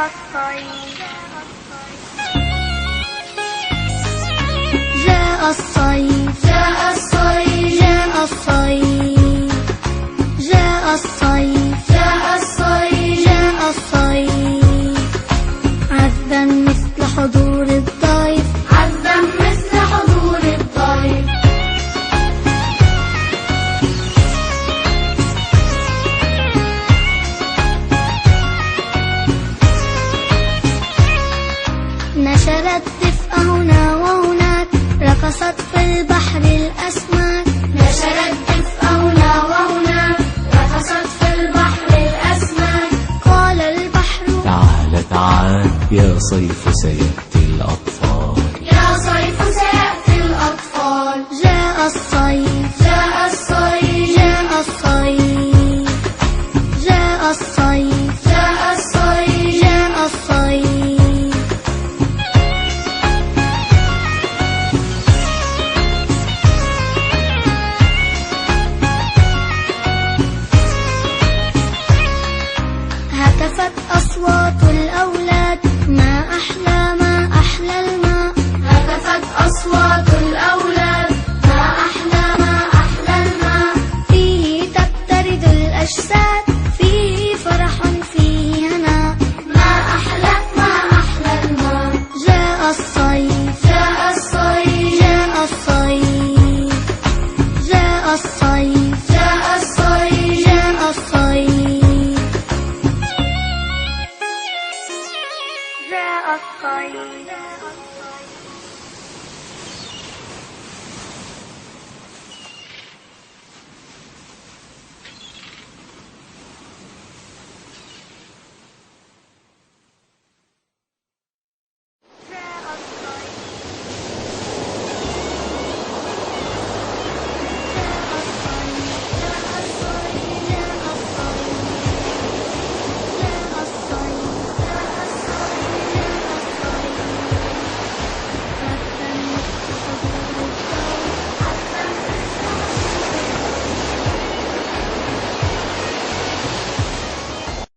الصيف جاء الصيف جاء الصيف جاء الصيف جاء الصيف جاء الصيف جاء الصيف عذبا مثل حضور الضيف عذبا مثل حضور الضيف نشرت دفء هنا وهناك رقصت في البحر الأسماك نشرت دفء هنا وهناك رقصت في البحر الأسماك قال البحر تعال تعال يا صيف سيأتي الأطفال يا صيف سيأتي الأطفال جاء الصيف جاء الصيف جاء الصيف جاء الصيف جاء الصيف جاء الصيف هتفت أصوات الأولاد ما أحلى الماء هتفت أصوات الأولاد ما أحلى الماء فيه تقترض الأجساد فيه فرح فيه هناء ما أحلى الماء جاء الصيف جاء الصيف جاء الصيف جاء الصيف جاء الصيف جاء الصيف جاء الصيف